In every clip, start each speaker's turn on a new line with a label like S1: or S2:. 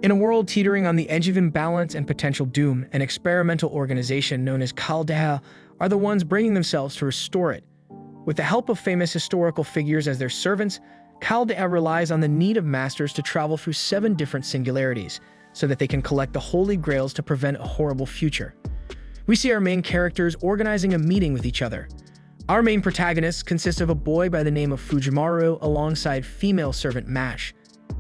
S1: In a world teetering on the edge of imbalance and potential doom, an experimental organization known as Chaldea are the ones bringing themselves to restore it. With the help of famous historical figures as their servants, Chaldea relies on the need of masters to travel through 7 different singularities so that they can collect the Holy Grails to prevent a horrible future. We see our main characters organizing a meeting with each other. Our main protagonists consist of a boy by the name of Fujimaru alongside female servant Mash.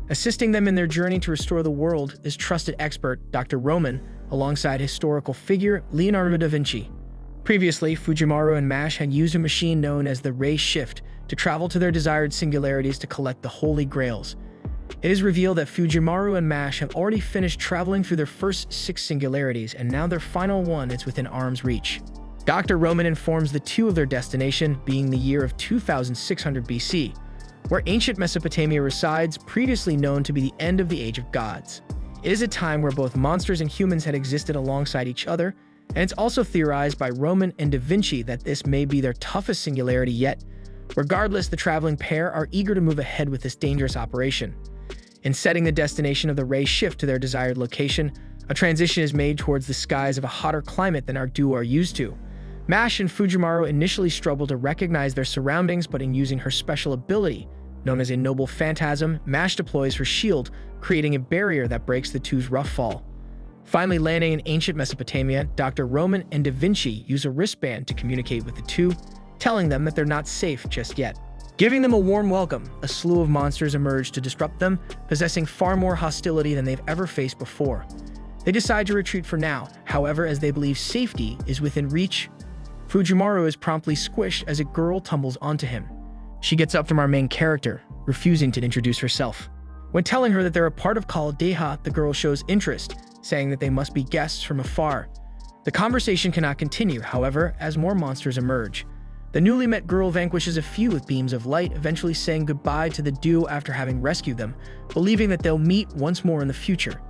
S1: Assisting them in their journey to restore the world is trusted expert Dr. Roman alongside historical figure Leonardo da Vinci. Previously, Fujimaru and Mash had used a machine known as the Ray Shift to travel to their desired singularities to collect the Holy Grails. It is revealed that Fujimaru and Mash have already finished traveling through their first 6 singularities, and now their final one is within arm's reach. Dr. Roman informs the two of their destination, being the year of 2600 BC, where ancient Mesopotamia resides, previously known to be the end of the Age of Gods. It is a time where both monsters and humans had existed alongside each other, and it's also theorized by Roman and Da Vinci that this may be their toughest singularity yet. Regardless, the traveling pair are eager to move ahead with this dangerous operation. In setting the destination of the Ray Shift to their desired location, a transition is made towards the skies of a hotter climate than our duo are used to. Mash and Fujimaru initially struggle to recognize their surroundings, but in using her special ability, known as a Noble Phantasm, Mash deploys her shield, creating a barrier that breaks the two's rough fall. Finally landing in ancient Mesopotamia, Dr. Roman and Da Vinci use a wristband to communicate with the two, telling them that they're not safe just yet. Giving them a warm welcome, a slew of monsters emerge to disrupt them, possessing far more hostility than they've ever faced before. They decide to retreat for now, however, as they believe safety is within reach. Fujimaru is promptly squished as a girl tumbles onto him. She gets up from our main character, refusing to introduce herself. When telling her that they're a part of Chaldea, the girl shows interest, saying that they must be guests from afar. The conversation cannot continue, however, as more monsters emerge. The newly met girl vanquishes a few with beams of light, eventually saying goodbye to the duo after having rescued them, believing that they'll meet once more in the future.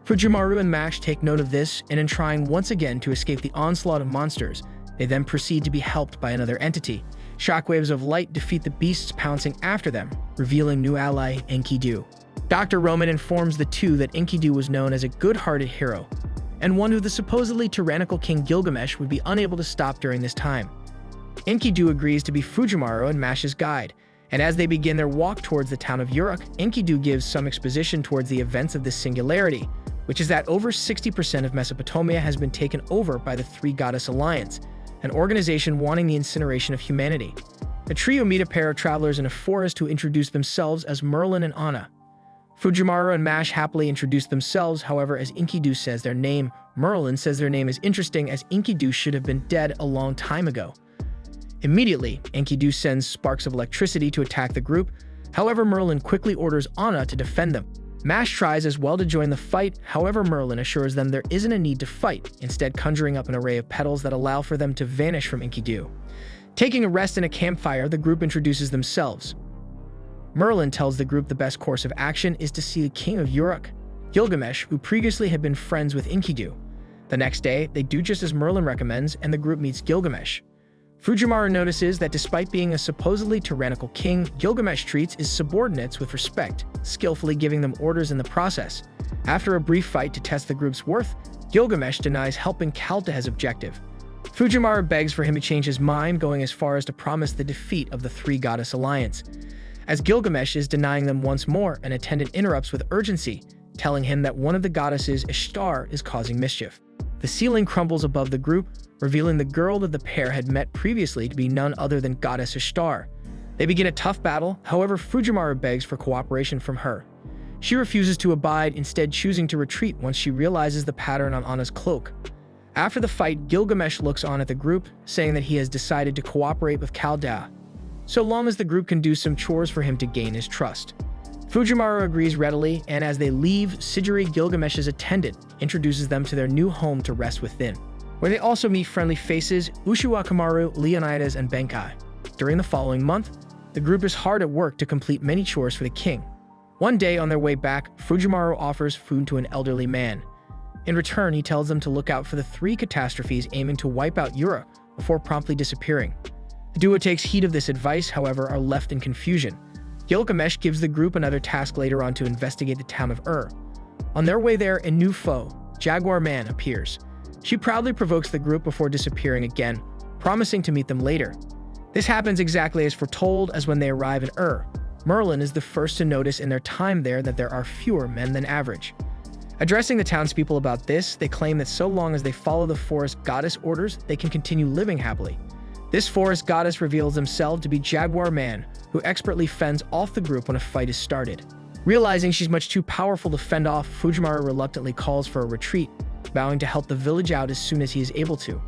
S1: Fujimaru and Mash take note of this, and in trying once again to escape the onslaught of monsters, they then proceed to be helped by another entity. Shockwaves of light defeat the beasts pouncing after them, revealing new ally Enkidu. Dr. Roman informs the two that Enkidu was known as a good-hearted hero, and one who the supposedly tyrannical King Gilgamesh would be unable to stop during this time. Enkidu agrees to be Fujimaru and Mash's guide, and as they begin their walk towards the town of Uruk, Enkidu gives some exposition towards the events of this singularity, which is that over 60% of Mesopotamia has been taken over by the Three Goddess Alliance, an organization wanting the incineration of humanity. The trio meet a pair of travelers in a forest who introduce themselves as Merlin and Anna. Fujimaru and Mash happily introduce themselves, however, as Enkidu says their name. Merlin says their name is interesting as Enkidu should have been dead a long time ago. Immediately, Enkidu sends sparks of electricity to attack the group, however Merlin quickly orders Anna to defend them. Mash tries as well to join the fight, however Merlin assures them there isn't a need to fight, instead conjuring up an array of petals that allow for them to vanish from Enkidu. Taking a rest in a campfire, the group introduces themselves. Merlin tells the group the best course of action is to see the king of Uruk, Gilgamesh, who previously had been friends with Enkidu. The next day, they do just as Merlin recommends, and the group meets Gilgamesh. Fujimaru notices that despite being a supposedly tyrannical king, Gilgamesh treats his subordinates with respect, skillfully giving them orders in the process. After a brief fight to test the group's worth, Gilgamesh denies helping Chaldea's objective. Fujimaru begs for him to change his mind, going as far as to promise the defeat of the Three Goddess Alliance. As Gilgamesh is denying them once more, an attendant interrupts with urgency, telling him that one of the goddesses, Ishtar, is causing mischief. The ceiling crumbles above the group, revealing the girl that the pair had met previously to be none other than Goddess Ishtar. They begin a tough battle, however Fujimaru begs for cooperation from her. She refuses to abide, instead choosing to retreat once she realizes the pattern on Anna's cloak. After the fight, Gilgamesh looks on at the group, saying that he has decided to cooperate with Chaldea, so long as the group can do some chores for him to gain his trust. Fujimaru agrees readily, and as they leave, Sigiri, Gilgamesh's attendant, introduces them to their new home to rest within, where they also meet friendly faces Ushiwakamaru, Leonidas, and Benkai. During the following month, the group is hard at work to complete many chores for the king. One day on their way back, Fujimaru offers food to an elderly man. In return, he tells them to look out for the 3 catastrophes aiming to wipe out Uruk before promptly disappearing. The duo takes heed of this advice, however, are left in confusion. Gilgamesh gives the group another task later on to investigate the town of Ur. On their way there, a new foe, Jaguar Man, appears. She proudly provokes the group before disappearing again, promising to meet them later. This happens exactly as foretold, as when they arrive in Ur. Merlin is the first to notice in their time there that there are fewer men than average. Addressing the townspeople about this, they claim that so long as they follow the forest goddess orders, they can continue living happily. This forest goddess reveals himself to be Jaguar Man, who expertly fends off the group when a fight is started. Realizing she's much too powerful to fend off, Fujimaru reluctantly calls for a retreat, vowing to help the village out as soon as he is able to.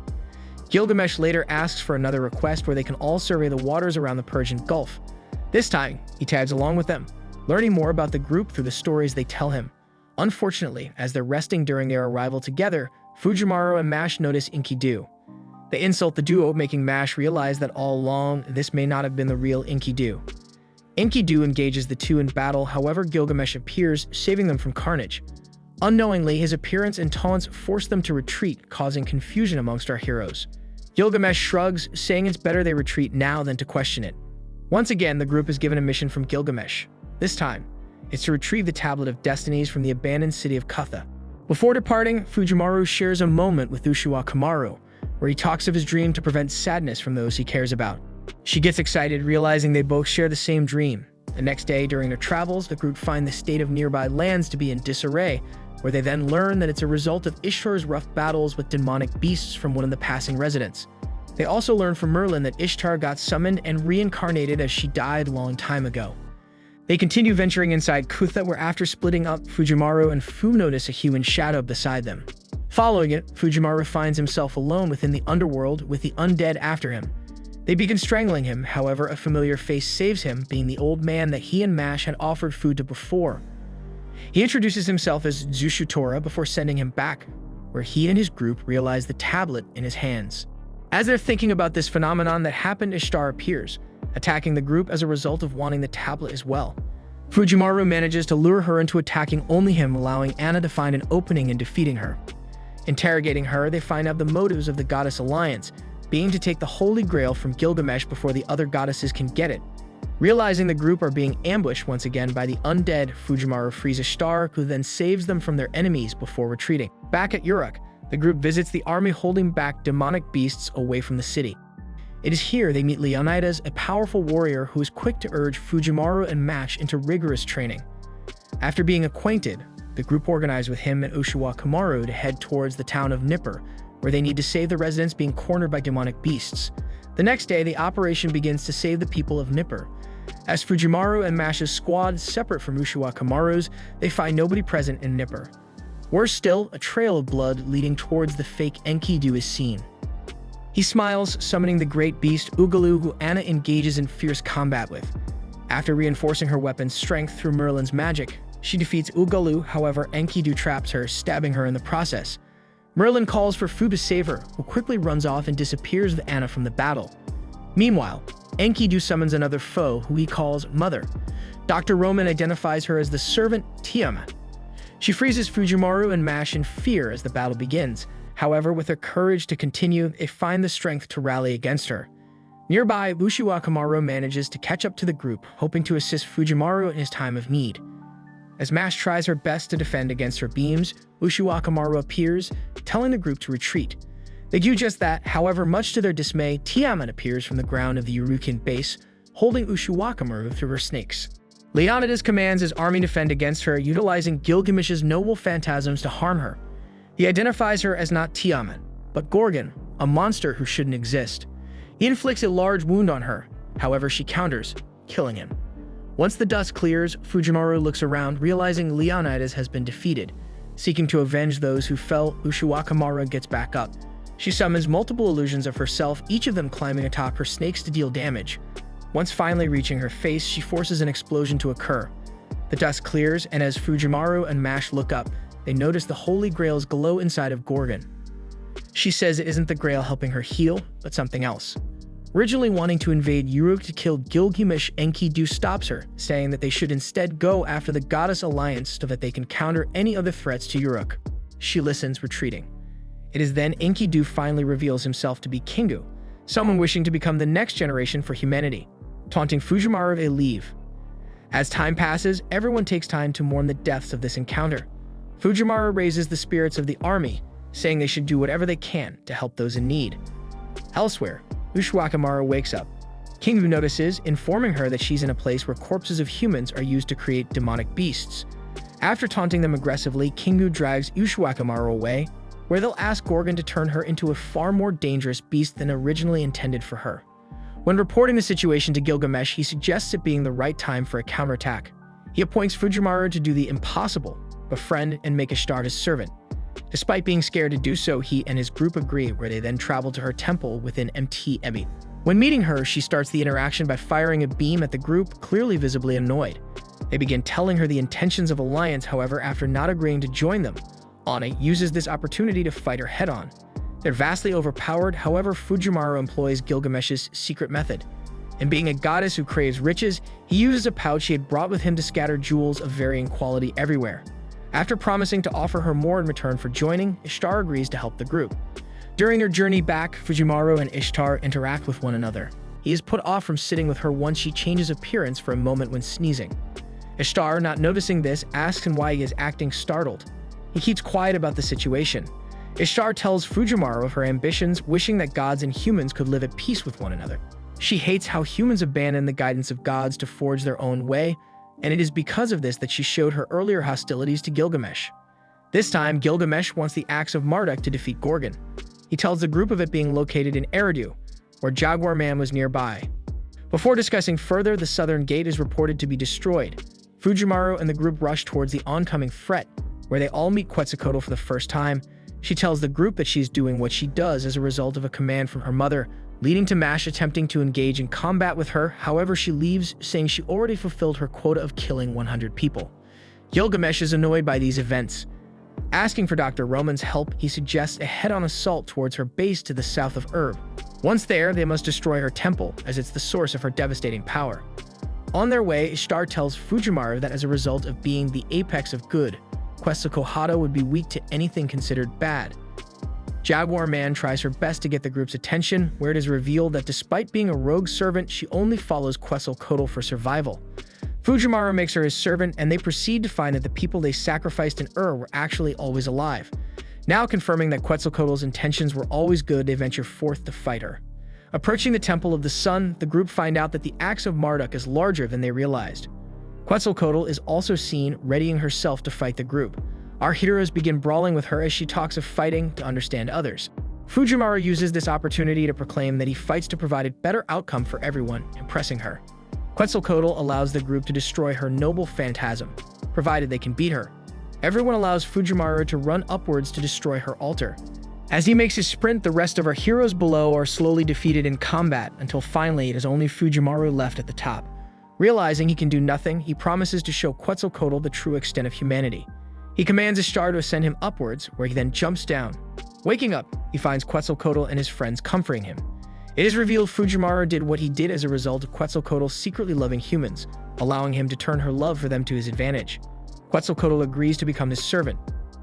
S1: Gilgamesh later asks for another request where they can all survey the waters around the Persian Gulf. This time, he tags along with them, learning more about the group through the stories they tell him. Unfortunately, as they're resting during their arrival together, Fujimaru and Mash notice Enkidu. They insult the duo, making Mash realize that all along, this may not have been the real Enkidu. Enkidu engages the two in battle, however Gilgamesh appears, saving them from carnage. Unknowingly, his appearance and taunts force them to retreat, causing confusion amongst our heroes. Gilgamesh shrugs, saying it's better they retreat now than to question it. Once again, the group is given a mission from Gilgamesh. This time, it's to retrieve the Tablet of Destinies from the abandoned city of Kutha. Before departing, Fujimaru shares a moment with Ushiwa Kamaru, where he talks of his dream to prevent sadness from those he cares about. She gets excited, realizing they both share the same dream. The next day, during their travels, the group find the state of nearby lands to be in disarray, where they then learn that it's a result of Ishtar's rough battles with demonic beasts from one of the passing residents. They also learn from Merlin that Ishtar got summoned and reincarnated as she died a long time ago. They continue venturing inside Kutha, where after splitting up, Fujimaru and Fu notice a human shadow beside them. Following it, Fujimaru finds himself alone within the underworld with the undead after him. They begin strangling him, however, a familiar face saves him, being the old man that he and Mash had offered food to before. He introduces himself as Zushutora before sending him back, where he and his group realize the tablet in his hands. As they're thinking about this phenomenon that happened, Ishtar appears, attacking the group as a result of wanting the tablet as well. Fujimaru manages to lure her into attacking only him, allowing Anna to find an opening and defeating her. Interrogating her, they find out the motives of the Goddess Alliance, being to take the Holy Grail from Gilgamesh before the other goddesses can get it. Realizing the group are being ambushed once again by the undead, Fujimaru frees Ishtar, who then saves them from their enemies before retreating. Back at Uruk, the group visits the army holding back demonic beasts away from the city. It is here they meet Leonidas, a powerful warrior who is quick to urge Fujimaru and Mash into rigorous training. After being acquainted, the group organized with him and Ushiwa Kamaru to head towards the town of Nippur, where they need to save the residents being cornered by demonic beasts. The next day, the operation begins to save the people of Nippur. As Fujimaru and Mash's squad separate from Ushiwa Kamaru's, they find nobody present in Nippur. Worse still, a trail of blood leading towards the fake Enkidu is seen. He smiles, summoning the great beast Ugalu, who Anna engages in fierce combat with. After reinforcing her weapon's strength through Merlin's magic, she defeats Ugalu, however Enkidu traps her, stabbing her in the process. Merlin calls for Fu to save her, who quickly runs off and disappears with Anna from the battle. Meanwhile, Enkidu summons another foe, who he calls Mother. Dr. Roman identifies her as the servant Tiamat. She freezes Fujimaru and Mash in fear as the battle begins. However, with her courage to continue, they find the strength to rally against her. Nearby, Ushiwa Kamaru manages to catch up to the group, hoping to assist Fujimaru in his time of need. As Mash tries her best to defend against her beams, Ushiwa Kamaru appears, telling the group to retreat. They do just that, however, much to their dismay, Tiamat appears from the ground of the Urukian base, holding Ushiwa Kamaru through her snakes. Leonidas commands his army to defend against her, utilizing Gilgamesh's noble phantasms to harm her. He identifies her as not Tiamat, but Gorgon, a monster who shouldn't exist. He inflicts a large wound on her, however she counters, killing him. Once the dust clears, Fujimaru looks around, realizing Leonidas has been defeated. Seeking to avenge those who fell, Ushiwa Kamaru gets back up. She summons multiple illusions of herself, each of them climbing atop her snakes to deal damage. Once finally reaching her face, she forces an explosion to occur. The dust clears, and as Fujimaru and Mash look up, they notice the Holy Grail's glow inside of Gorgon. She says it isn't the Grail helping her heal, but something else. Originally wanting to invade Uruk to kill Gilgamesh, Enkidu stops her, saying that they should instead go after the Goddess Alliance so that they can counter any other threats to Uruk. She listens, retreating. It is then Enkidu finally reveals himself to be Kingu, someone wishing to become the next generation for humanity, taunting Fujimaru of a leave. As time passes, everyone takes time to mourn the deaths of this encounter. Fujimaru raises the spirits of the army, saying they should do whatever they can to help those in need. Elsewhere, Ushiwakamaru wakes up. Kingu notices, informing her that she's in a place where corpses of humans are used to create demonic beasts. After taunting them aggressively, Kingu drags Ushiwakamaru away, where they'll ask Gorgon to turn her into a far more dangerous beast than originally intended for her. When reporting the situation to Gilgamesh, he suggests it being the right time for a counterattack. He appoints Fujimaru to do the impossible, befriend and make Ishtar his servant. Despite being scared to do so, he and his group agree, where they then travel to her temple within Mt. Emi. When meeting her, she starts the interaction by firing a beam at the group, clearly visibly annoyed. They begin telling her the intentions of alliance, however, after not agreeing to join them. Ane uses this opportunity to fight her head-on. They're vastly overpowered, however, Fujimaru employs Gilgamesh's secret method. And being a goddess who craves riches, he uses a pouch he had brought with him to scatter jewels of varying quality everywhere. After promising to offer her more in return for joining, Ishtar agrees to help the group. During their journey back, Fujimaru and Ishtar interact with one another. He is put off from sitting with her once she changes appearance for a moment when sneezing. Ishtar, not noticing this, asks him why he is acting startled. He keeps quiet about the situation. Ishtar tells Fujimaru of her ambitions, wishing that gods and humans could live at peace with one another. She hates how humans abandon the guidance of gods to forge their own way, and it is because of this that she showed her earlier hostilities to Gilgamesh. This time, Gilgamesh wants the axe of Marduk to defeat Gorgon. He tells the group of it being located in Eridu, where Jaguar Man was nearby. Before discussing further, the southern gate is reported to be destroyed. Fujimaru and the group rush towards the oncoming threat, where they all meet Quetzalcoatl for the first time. She tells the group that she's doing what she does as a result of a command from her mother, leading to Mash attempting to engage in combat with her. However, she leaves, saying she already fulfilled her quota of killing 100 people. Gilgamesh is annoyed by these events. Asking for Dr. Roman's help, he suggests a head-on assault towards her base to the south of Urb. Once there, they must destroy her temple, as it's the source of her devastating power. On their way, Ishtar tells Fujimaru that as a result of being the apex of good, Quetzalcoatl would be weak to anything considered bad. Jaguar Man tries her best to get the group's attention, where it is revealed that despite being a rogue servant, she only follows Quetzalcoatl for survival. Fujimaru makes her his servant, and they proceed to find that the people they sacrificed in were actually always alive. Now confirming that Quetzalcoatl's intentions were always good, they venture forth to fight her. Approaching the Temple of the Sun, the group find out that the axe of Marduk is larger than they realized. Quetzalcoatl is also seen readying herself to fight the group. Our heroes begin brawling with her as she talks of fighting to understand others. Fujimaru uses this opportunity to proclaim that he fights to provide a better outcome for everyone, impressing her. Quetzalcoatl allows the group to destroy her noble phantasm, provided they can beat her. Everyone allows Fujimaru to run upwards to destroy her altar. As he makes his sprint, the rest of our heroes below are slowly defeated in combat, until finally it is only Fujimaru left at the top. Realizing he can do nothing, he promises to show Quetzalcoatl the true extent of humanity. He commands Ishtar to send him upwards, where he then jumps down. Waking up, he finds Quetzalcoatl and his friends comforting him. It is revealed Fujimaru did what he did as a result of Quetzalcoatl secretly loving humans, allowing him to turn her love for them to his advantage. Quetzalcoatl agrees to become his servant.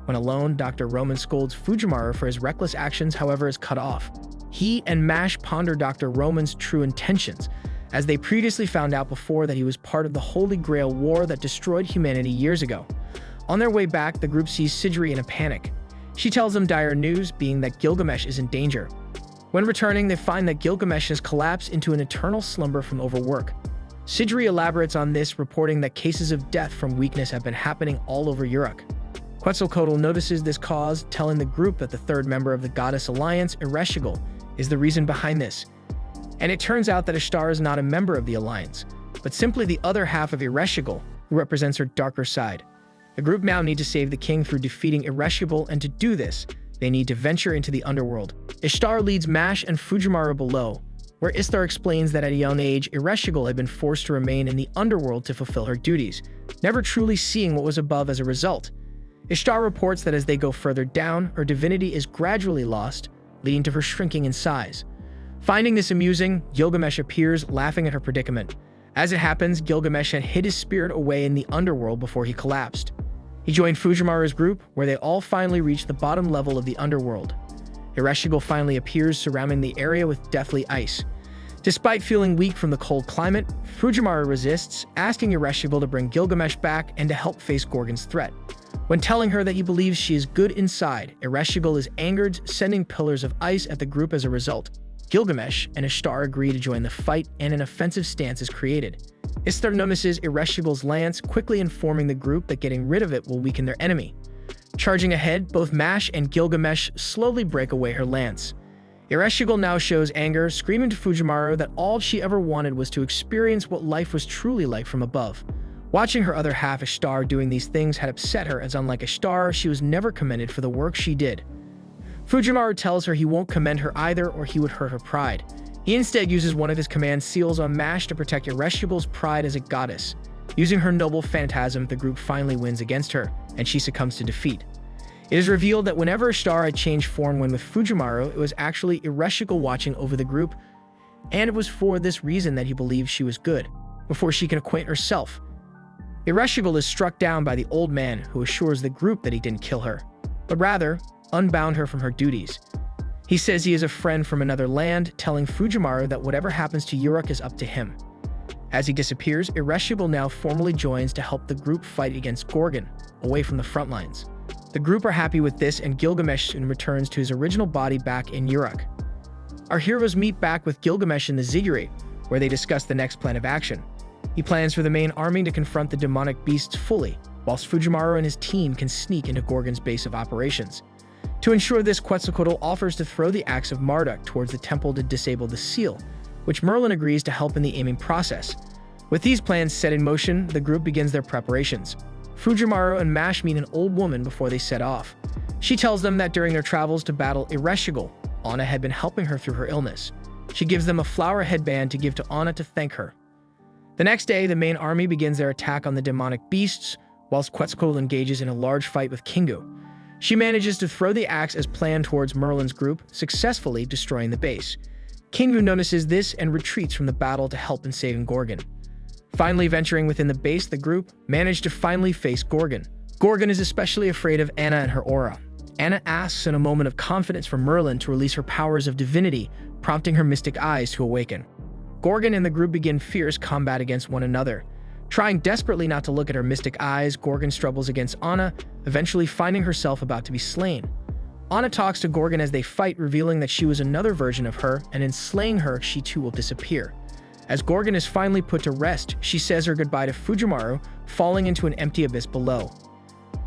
S1: When alone, Dr. Roman scolds Fujimaru for his reckless actions, however, is cut off. He and Mash ponder Dr. Roman's true intentions, as they previously found out before that he was part of the Holy Grail War that destroyed humanity years ago. On their way back, the group sees Sidri in a panic. She tells them dire news, being that Gilgamesh is in danger. When returning, they find that Gilgamesh has collapsed into an eternal slumber from overwork. Sidri elaborates on this, reporting that cases of death from weakness have been happening all over Uruk. Quetzalcoatl notices this cause, telling the group that the third member of the Goddess Alliance, Ereshkigal, is the reason behind this. And it turns out that Ishtar is not a member of the Alliance, but simply the other half of Ereshkigal, who represents her darker side. The group now need to save the king through defeating Ereshkigal, and to do this, they need to venture into the underworld. Ishtar leads Mash and Fujimaru below, where Ishtar explains that at a young age, Ereshkigal had been forced to remain in the underworld to fulfill her duties, never truly seeing what was above as a result. Ishtar reports that as they go further down, her divinity is gradually lost, leading to her shrinking in size. Finding this amusing, Gilgamesh appears, laughing at her predicament. As it happens, Gilgamesh had hid his spirit away in the underworld before he collapsed. He joined Fujimaru's group, where they all finally reach the bottom level of the underworld. Ereshkigal finally appears, surrounding the area with deathly ice. Despite feeling weak from the cold climate, Fujimaru resists, asking Ereshkigal to bring Gilgamesh back and to help face Gorgon's threat. When telling her that he believes she is good inside, Ereshkigal is angered, sending pillars of ice at the group as a result. Gilgamesh and Ishtar agree to join the fight, and an offensive stance is created. Ishtar notices Ereshkigal's lance, quickly informing the group that getting rid of it will weaken their enemy. Charging ahead, both Mash and Gilgamesh slowly break away her lance. Ereshkigal now shows anger, screaming to Fujimaru that all she ever wanted was to experience what life was truly like from above. Watching her other half, Ishtar, doing these things had upset her, as unlike Ishtar, she was never commended for the work she did. Fujimaru tells her he won't commend her either, or he would hurt her pride. He instead uses one of his command seals on Mash to protect Ereshkigal's pride as a goddess. Using her noble phantasm, the group finally wins against her, and she succumbs to defeat. It is revealed that whenever Ishtar had changed form when with Fujimaru, it was actually Ereshkigal watching over the group, and it was for this reason that he believed she was good, before she can acquaint herself. Ereshkigal is struck down by the old man, who assures the group that he didn't kill her, but rather unbound her from her duties. He says he is a friend from another land, telling Fujimaru that whatever happens to Uruk is up to him. As he disappears, Ereshkigal now formally joins to help the group fight against Gorgon, away from the front lines. The group are happy with this, and Gilgamesh soon returns to his original body back in Uruk. Our heroes meet back with Gilgamesh in the Ziggurat, where they discuss the next plan of action. He plans for the main army to confront the demonic beasts fully, whilst Fujimaru and his team can sneak into Gorgon's base of operations. To ensure this, Quetzalcoatl offers to throw the axe of Marduk towards the temple to disable the seal, which Merlin agrees to help in the aiming process. With these plans set in motion, the group begins their preparations. Fujimaru and Mash meet an old woman before they set off. She tells them that during their travels to battle Ereshkigal, Anna had been helping her through her illness. She gives them a flower headband to give to Anna to thank her. The next day, the main army begins their attack on the demonic beasts, whilst Quetzalcoatl engages in a large fight with Kingu. She manages to throw the axe as planned towards Merlin's group, successfully destroying the base. Kingu notices this and retreats from the battle to help in saving Gorgon. Finally venturing within the base, the group managed to finally face Gorgon. Gorgon is especially afraid of Anna and her aura. Anna asks in a moment of confidence for Merlin to release her powers of divinity, prompting her mystic eyes to awaken. Gorgon and the group begin fierce combat against one another. Trying desperately not to look at her mystic eyes, Gorgon struggles against Anna, eventually finding herself about to be slain. Anna talks to Gorgon as they fight, revealing that she was another version of her, and in slaying her, she too will disappear. As Gorgon is finally put to rest, she says her goodbye to Fujimaru, falling into an empty abyss below.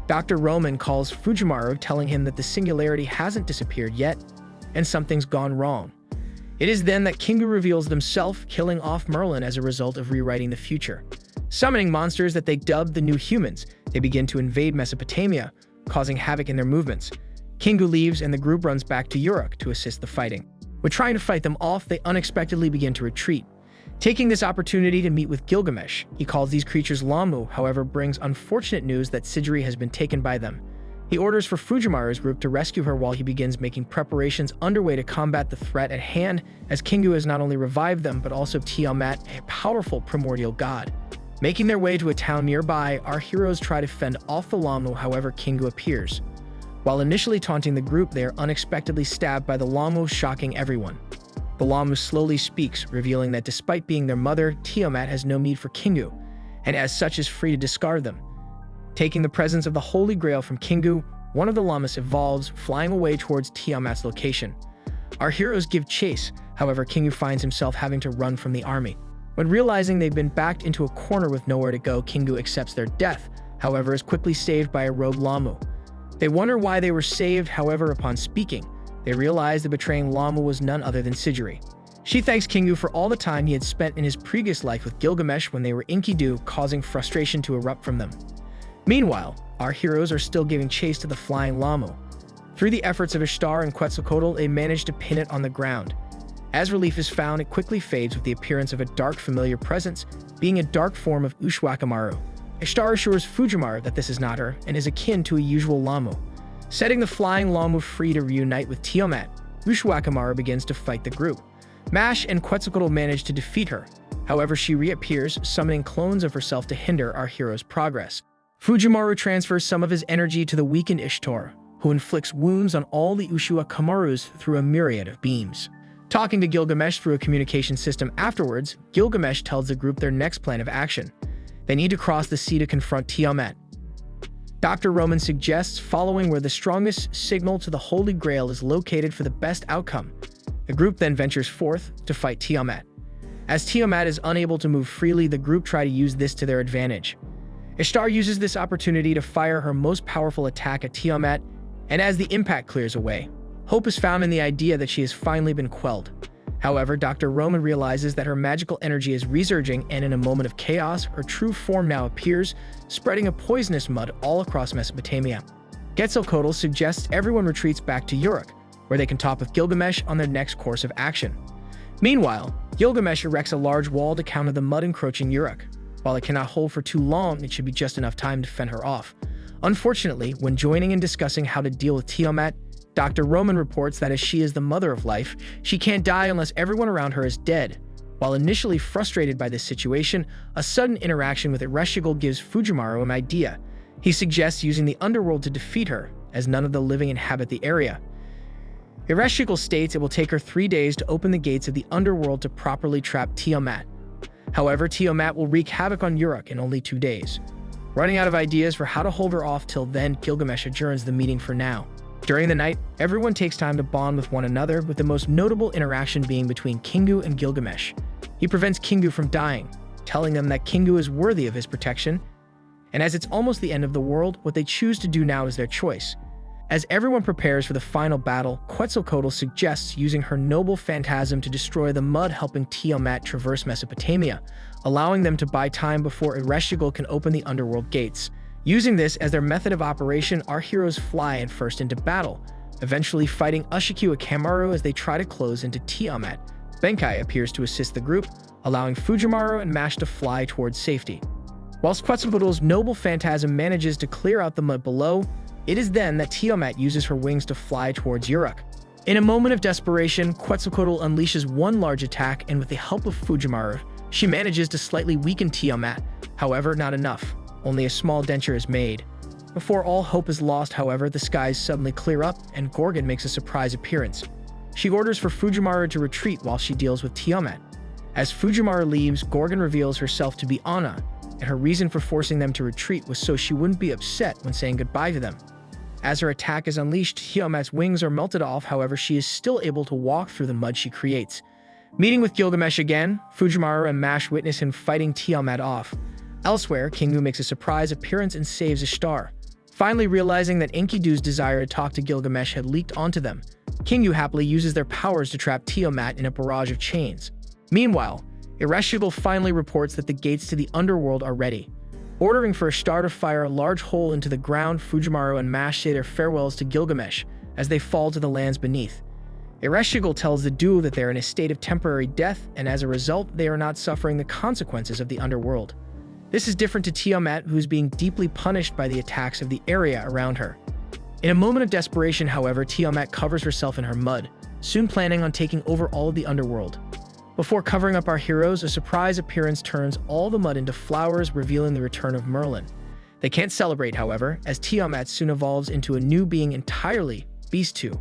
S1: Dr. Roman calls Fujimaru, telling him that the singularity hasn't disappeared yet, and something's gone wrong. It is then that Kingu reveals themselves, killing off Merlin as a result of rewriting the future. Summoning monsters that they dubbed the New Humans, they begin to invade Mesopotamia, causing havoc in their movements. Kingu leaves and the group runs back to Uruk to assist the fighting. When trying to fight them off, they unexpectedly begin to retreat. Taking this opportunity to meet with Gilgamesh, he calls these creatures Lamu, however brings unfortunate news that Sidri has been taken by them. He orders for Fujimaru's group to rescue her while he begins making preparations underway to combat the threat at hand, as Kingu has not only revived them but also Tiamat, a powerful primordial god. Making their way to a town nearby, our heroes try to fend off the Lamu, however Kingu appears. While initially taunting the group, they are unexpectedly stabbed by the Lamu, shocking everyone. The Lamu slowly speaks, revealing that despite being their mother, Tiamat has no need for Kingu, and as such is free to discard them. Taking the presence of the Holy Grail from Kingu, one of the Lamas evolves, flying away towards Tiamat's location. Our heroes give chase, however Kingu finds himself having to run from the army. When realizing they've been backed into a corner with nowhere to go, Kingu accepts their death, however is quickly saved by a rogue Lamu. They wonder why they were saved, however upon speaking, they realize the betraying Lamu was none other than Sidri. She thanks Kingu for all the time he had spent in his previous life with Gilgamesh when they were Enkidu, causing frustration to erupt from them. Meanwhile, our heroes are still giving chase to the flying Lamu. Through the efforts of Ishtar and Quetzalcoatl, they manage to pin it on the ground. As relief is found, it quickly fades with the appearance of a dark familiar presence, being a dark form of Ushwakaamaru. Ishtar assures Fujimaru that this is not her and is akin to a usual Lamu. Setting the flying Lamu free to reunite with Tiamat, Ushwakaamaru begins to fight the group. Mash and Quetzalcoatl manage to defeat her. However, she reappears, summoning clones of herself to hinder our hero's progress. Fujimaru transfers some of his energy to the weakened Ishtar, who inflicts wounds on all the Ushwakamarus through a myriad of beams. Talking to Gilgamesh through a communication system afterwards, Gilgamesh tells the group their next plan of action. They need to cross the sea to confront Tiamat. Dr. Roman suggests following where the strongest signal to the Holy Grail is located for the best outcome. The group then ventures forth to fight Tiamat. As Tiamat is unable to move freely, the group try to use this to their advantage. Ishtar uses this opportunity to fire her most powerful attack at Tiamat, and as the impact clears away, hope is found in the idea that she has finally been quelled. However, Dr. Roman realizes that her magical energy is resurging, and in a moment of chaos, her true form now appears, spreading a poisonous mud all across Mesopotamia. Quetzalcoatl suggests everyone retreats back to Uruk, where they can talk with Gilgamesh on their next course of action. Meanwhile, Gilgamesh erects a large wall to counter the mud encroaching Uruk. While it cannot hold for too long, it should be just enough time to fend her off. Unfortunately, when joining and discussing how to deal with Tiamat, Dr. Roman reports that as she is the mother of life, she can't die unless everyone around her is dead. While initially frustrated by this situation, a sudden interaction with Ereshkigal gives Fujimaru an idea. He suggests using the underworld to defeat her, as none of the living inhabit the area. Ereshkigal states it will take her 3 days to open the gates of the underworld to properly trap Tiamat. However, Tiamat will wreak havoc on Uruk in only 2 days. Running out of ideas for how to hold her off till then, Gilgamesh adjourns the meeting for now. During the night, everyone takes time to bond with one another, with the most notable interaction being between Kingu and Gilgamesh. He prevents Kingu from dying, telling them that Kingu is worthy of his protection, and as it's almost the end of the world, what they choose to do now is their choice. As everyone prepares for the final battle, Quetzalcoatl suggests using her noble phantasm to destroy the mud, helping Tiamat traverse Mesopotamia, allowing them to buy time before Ereshkigal can open the underworld gates. Using this as their method of operation, our heroes fly first into battle, eventually fighting Ushikuwa as they try to close into Tiamat. Benkai appears to assist the group, allowing Fujimaru and Mash to fly towards safety. Whilst Quetzalcoatl's noble phantasm manages to clear out the mud below, it is then that Tiamat uses her wings to fly towards Uruk. In a moment of desperation, Quetzalcoatl unleashes one large attack, and with the help of Fujimaru, she manages to slightly weaken Tiamat. However, not enough. Only a small denture is made. Before all hope is lost, however, the skies suddenly clear up, and Gorgon makes a surprise appearance. She orders for Fujimaru to retreat while she deals with Tiamat. As Fujimaru leaves, Gorgon reveals herself to be Anna, and her reason for forcing them to retreat was so she wouldn't be upset when saying goodbye to them. As her attack is unleashed, Tiamat's wings are melted off, however, she is still able to walk through the mud she creates. Meeting with Gilgamesh again, Fujimaru and Mash witness him fighting Tiamat off. Elsewhere, Kingu makes a surprise appearance and saves Ishtar. Finally realizing that Enkidu's desire to talk to Gilgamesh had leaked onto them, Kingu happily uses their powers to trap Tiamat in a barrage of chains. Meanwhile, Ereshkigal finally reports that the gates to the underworld are ready. Ordering for Ishtar to fire a large hole into the ground, Fujimaru and Mash say their farewells to Gilgamesh as they fall to the lands beneath. Ereshkigal tells the duo that they are in a state of temporary death, and as a result, they are not suffering the consequences of the underworld. This is different to Tiamat, who is being deeply punished by the attacks of the area around her. In a moment of desperation, however, Tiamat covers herself in her mud, soon planning on taking over all of the underworld. Before covering up our heroes, a surprise appearance turns all the mud into flowers, revealing the return of Merlin. They can't celebrate, however, as Tiamat soon evolves into a new being entirely, Beast 2.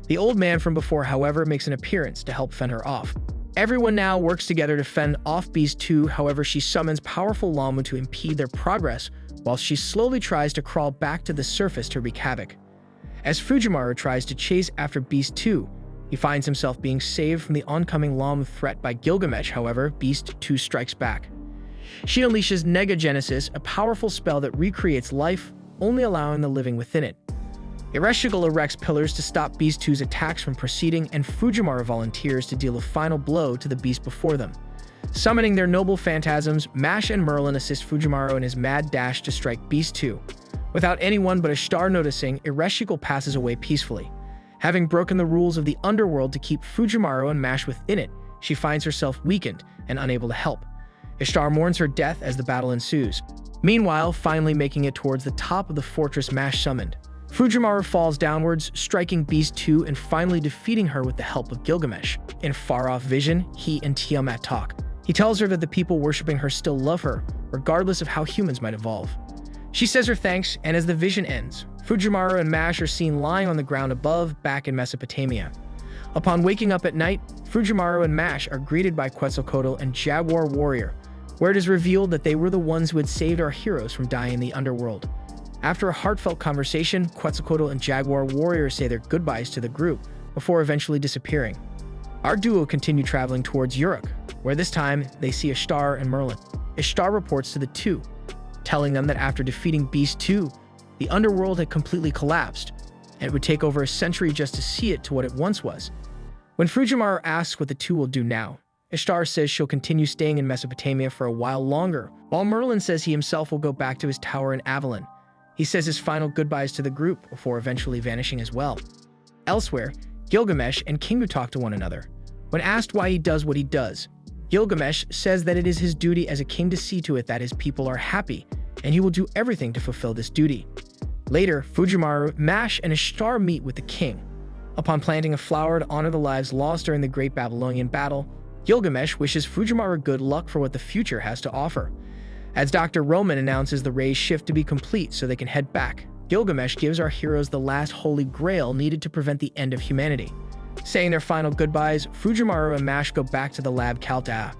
S1: The old man from before, however, makes an appearance to help fend her off. Everyone now works together to fend off Beast 2, however she summons powerful Lamu to impede their progress, while she slowly tries to crawl back to the surface to wreak havoc. As Fujimaru tries to chase after Beast 2, he finds himself being saved from the oncoming Lamu threat by Gilgamesh. However, Beast 2 strikes back. She unleashes Negagenesis, a powerful spell that recreates life, only allowing the living within it. Ereshkigal erects pillars to stop Beast 2's attacks from proceeding, and Fujimaru volunteers to deal a final blow to the beast before them. Summoning their noble phantasms, Mash and Merlin assist Fujimaru in his mad dash to strike Beast 2. Without anyone but Ishtar noticing, Ereshkigal passes away peacefully. Having broken the rules of the underworld to keep Fujimaru and Mash within it, she finds herself weakened and unable to help. Ishtar mourns her death as the battle ensues. Meanwhile, finally making it towards the top of the fortress Mash summoned, Fujimaru falls downwards, striking Beast 2 and finally defeating her with the help of Gilgamesh. In far-off vision, he and Tiamat talk. He tells her that the people worshipping her still love her, regardless of how humans might evolve. She says her thanks, and as the vision ends, Fujimaru and Mash are seen lying on the ground above, back in Mesopotamia. Upon waking up at night, Fujimaru and Mash are greeted by Quetzalcoatl and Jaguar Warrior, where it is revealed that they were the ones who had saved our heroes from dying in the underworld. After a heartfelt conversation, Quetzalcoatl and Jaguar Warrior say their goodbyes to the group before eventually disappearing. Our duo continue traveling towards Uruk, where this time they see Ishtar and Merlin. Ishtar reports to the two, telling them that after defeating Beast 2, the underworld had completely collapsed, and it would take over a century just to see it to what it once was. When Fujimaru asks what the two will do now, Ishtar says she'll continue staying in Mesopotamia for a while longer, while Merlin says he himself will go back to his tower in Avalon. He says his final goodbyes to the group before eventually vanishing as well. Elsewhere, Gilgamesh and Kingu talk to one another. When asked why he does what he does, Gilgamesh says that it is his duty as a king to see to it that his people are happy, and he will do everything to fulfill this duty. Later, Fujimaru, Mash, and Ishtar meet with the king. Upon planting a flower to honor the lives lost during the Great Babylonian Battle, Gilgamesh wishes Fujimaru good luck for what the future has to offer. As Dr. Roman announces the Ray's shift to be complete so they can head back, Gilgamesh gives our heroes the last holy grail needed to prevent the end of humanity. Saying their final goodbyes, Fujimaru and Mash go back to the lab Kalta,